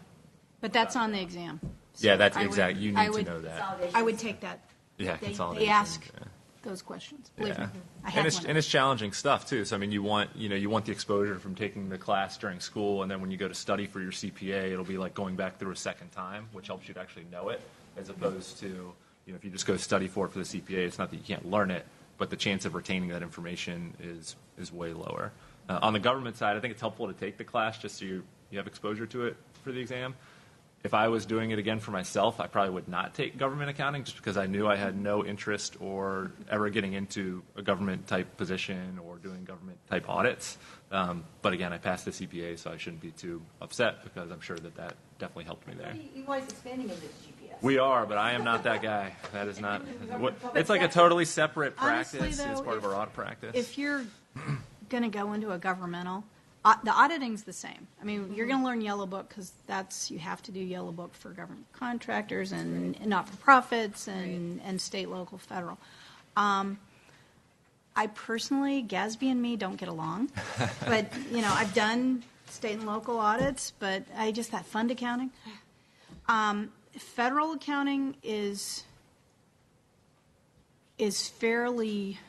But that's on the exam. So Yeah, that's I would- exact. You I need to would- know that. Consolidation. I would take that. Yeah, They consolidation. ask yeah. those questions. Believe Yeah. me. I had one. And it's challenging stuff too. So I mean, you want the exposure from taking the class during school, and then when you go to study for your CPA, it'll be like going back through a second time, which helps you to actually know it, as opposed to if you just go study for it for the CPA. It's not that you can't learn it, but the chance of retaining that information is way lower. On the government side, I think it's helpful to take the class just so you have exposure to it for the exam. If I was doing it again for myself, I probably would not take government accounting just because I knew I had no interest or ever getting into a government type position or doing government type audits. But again, I passed the CPA, so I shouldn't be too upset because I'm sure that definitely helped me there. You guys expanding in this GPS. We are, but I am not that guy. That is not. It's like a totally separate Honestly, practice. though, It's part of our audit practice. If you're going to go into a governmental, the auditing's the same. I mean, you're going to learn Yellow Book because you have to do Yellow Book for government contractors and not-for-profits and state, local, federal. I personally, GASB and me don't get along, but I've done state and local audits, but that fund accounting. Federal accounting is fairly.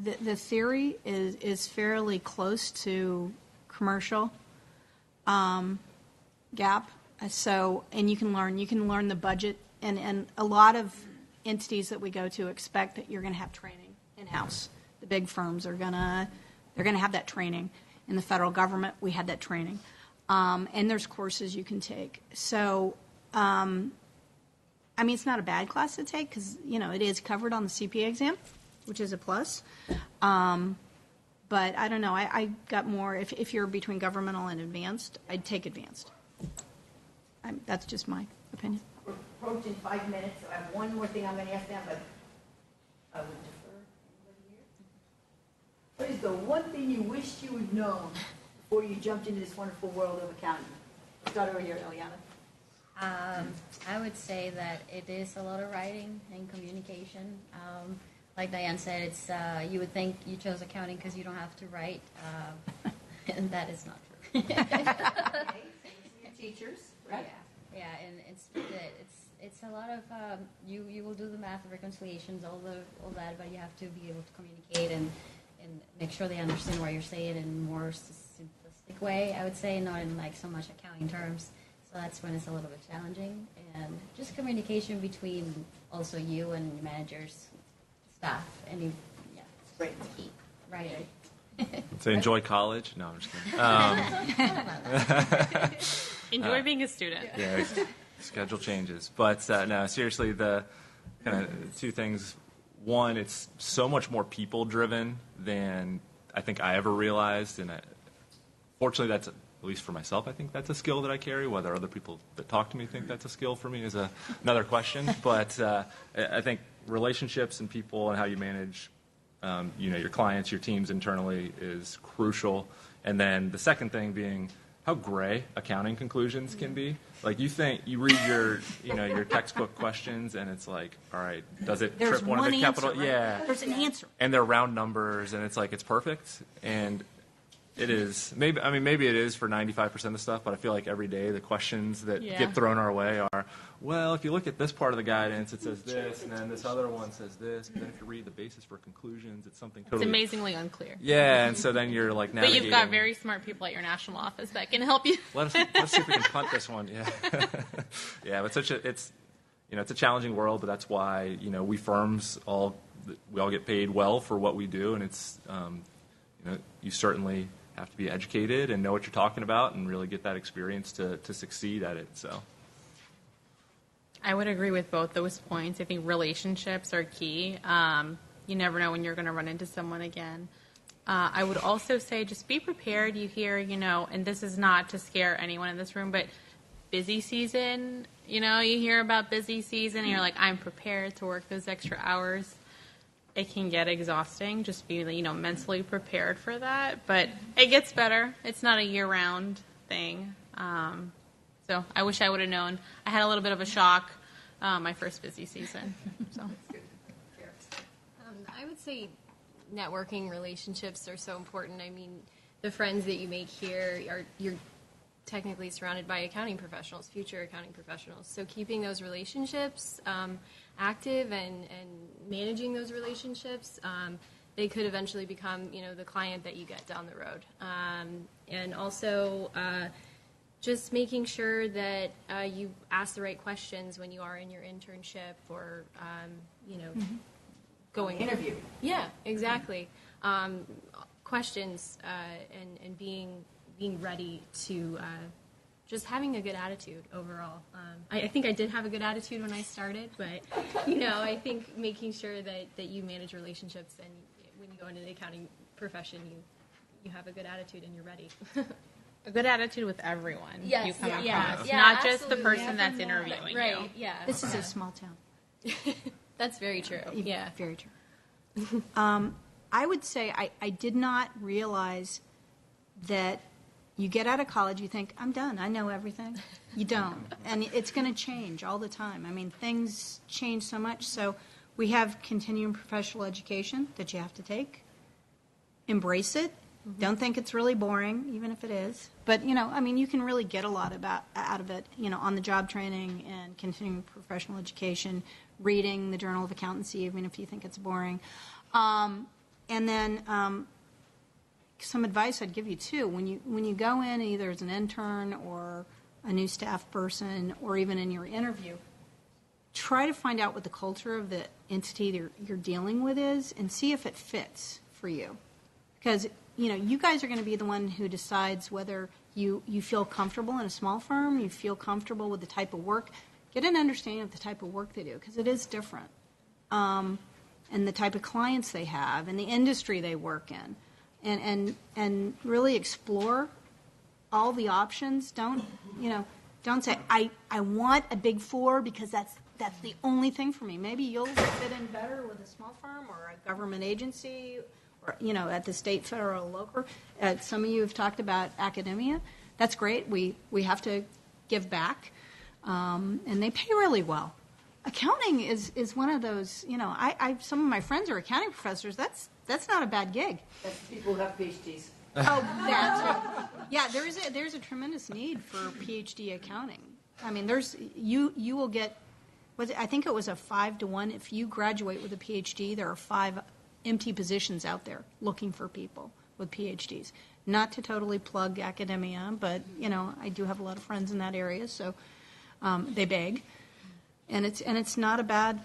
The theory is fairly close to commercial GAAP. So, and you can learn the budget, and a lot of entities that we go to expect that you're going to have training in-house. The big firms they're going to have that training. In the federal government, we had that training, and there's courses you can take. So, it's not a bad class to take because it is covered on the CPA exam, which is a plus. But I don't know. I got more. If you're between governmental and advanced, I'd take advanced. That's just my opinion. We're approaching 5 minutes, so I have one more thing I'm going to ask them, but I would defer. Anybody here? What is the one thing you wished you had known before you jumped into this wonderful world of accounting? Start over here, Eliana. I would say that it is a lot of writing and communication. Like Diane said, it's you would think you chose accounting because you don't have to write, and that is not true. Okay, your teachers, right? Yeah, and it's a lot of you will do the math, the reconciliations, all that, but you have to be able to communicate and make sure they understand what you're saying in a more simplistic way. I would say, not in like so much accounting terms. So that's when it's a little bit challenging, and just communication between also you and your managers, staff, and you, yeah, Great. it's key. Right. So enjoy college? No, I'm just kidding. Enjoy being a student. Yeah, schedule changes. But no, seriously, the kind of two things. One, it's so much more people-driven than I think I ever realized. And fortunately, that's, at least for myself, I think that's a skill that I carry. Whether other people that talk to me think that's a skill for me is another question. But I think relationships and people and how you manage your clients, your teams internally is crucial. And then the second thing being how gray accounting conclusions can be. Like you read your textbook questions and it's like, all right, does it There's trip one of the answer, capital? right? Yeah. There's an answer. And they're round numbers and it's like, it's perfect. And it is. Maybe it is for 95% of the stuff, but I feel like every day the questions that get thrown our way are, well, if you look at this part of the guidance, it says this, and then this other one says this, but then if you read the basis for conclusions, it's something totally... It's amazingly unclear. Yeah, and so then you're like navigating... But you've got very smart people at your national office that can help you. Let's see if we can punt this one. Yeah, yeah, but it's a challenging world, but that's why we firms we all get paid well for what we do, and it's you certainly have to be educated and know what you're talking about and really get that experience to succeed at it. So I would agree with both those points. I think relationships are key. You never know when you're going to run into someone again. I would also say just be prepared. You hear, and this is not to scare anyone in this room, but busy season, you hear about busy season and you're like, I'm prepared to work those extra hours. It can get exhausting. Just be, mentally prepared for that. But it gets better. It's not a year-round thing. So I wish I would have known. I had a little bit of a shock my first busy season. So I would say networking relationships are so important. I mean, the friends that you make here you're technically surrounded by accounting professionals, future accounting professionals. So keeping those relationships active and managing those relationships, they could eventually become, the client that you get down the road. And also just making sure that you ask the right questions when you are in your internship or, going Interview. Yeah, exactly. Questions and being ready to just having a good attitude overall. I think I did have a good attitude when I started, but I think making sure that you manage relationships and when you go into the accounting profession, you have a good attitude and you're ready. a good attitude with everyone Yes, you come yeah, across, yeah, not just the absolutely. person that's interviewing Right, you. yeah. This is a small town. That's very true. Yeah. Very true. I would say I did not realize that you get out of college, you think, I'm done, I know everything. You don't. And it's going to change all the time. I mean, things change so much. So we have continuing professional education that you have to take. Embrace it. Don't think it's really boring, even if it is. But, you can really get a lot out of it, on-the-job training and continuing professional education, reading the Journal of Accountancy, even if you think it's boring. And then some advice I'd give you, too. When you go in, either as an intern or a new staff person or even in your interview, try to find out what the culture of the entity you're dealing with is and see if it fits for you. Because you guys are going to be the one who decides whether you feel comfortable in a small firm, you feel comfortable with the type of work. Get an understanding of the type of work they do, because it is different. And the type of clients they have and the industry they work in. And really explore all the options. Don't say, I want a Big Four because that's the only thing for me. Maybe you'll fit in better with a small firm or a government agency or, at the state, federal, local. Some of you have talked about academia. That's great. We have to give back. and they pay really well. Accounting is one of those, some of my friends are accounting professors. That's not a bad gig. That's people who have PhDs. Oh, that's yeah. There's a tremendous need for PhD accounting. I mean, you will get. I think it was a 5-to-1. If you graduate with a PhD, there are 5 empty positions out there looking for people with PhDs. Not to totally plug academia, but I do have a lot of friends in that area, so they beg, and it's not a bad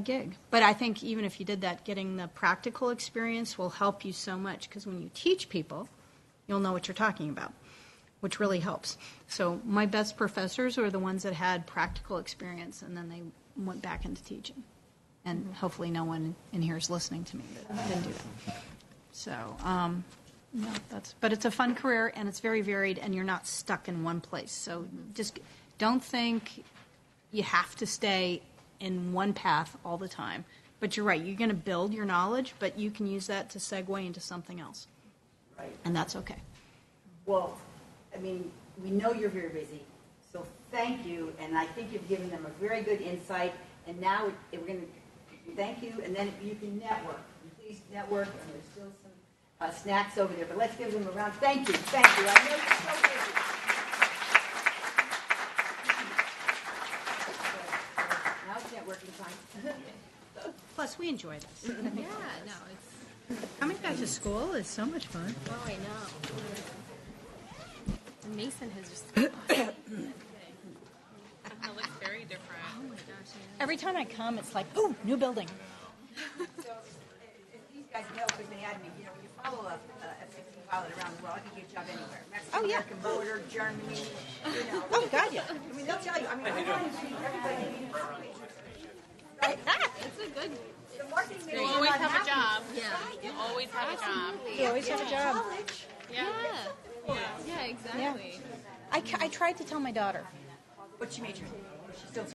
gig. But I think even if you did that, getting the practical experience will help you so much, because when you teach people, you'll know what you're talking about, which really helps. So my best professors are the ones that had practical experience, and then they went back into teaching. And hopefully no one in here is listening to me that didn't do that. So, but it's a fun career, and it's very varied, and you're not stuck in one place. So just don't think you have to stay in one path all the time. But you're right, you're going to build your knowledge, but you can use that to segue into something else. Right. And that's okay. Well, I mean, we know you're very busy, so thank you, and I think you've given them a very good insight, and now we're going to thank you, and then you can network. Please network, and there's still some snacks over there, but let's give them a round. Thank you. I know you're so busy. Now it's networking time. Plus, we enjoy this. Yeah, no, it's. Coming back to school is so much fun. Oh, I know. And Mason has just. It looks very different. Oh my gosh. Every time I come, it's like, oh, new building. So, if these guys know, because they had me, you follow a F-16 pilot around the world, I can get a job anywhere. Mexico, American border, Germany, Oh, God, yeah. I mean, they'll tell you. I mean, I want to see everybody. Right? It's a good. The marketing You manager always not have a happy. job. Yeah. You always have a job. You always have a job. College. Yeah. Yeah, exactly. I tried to tell my daughter. What's she majoring? She's still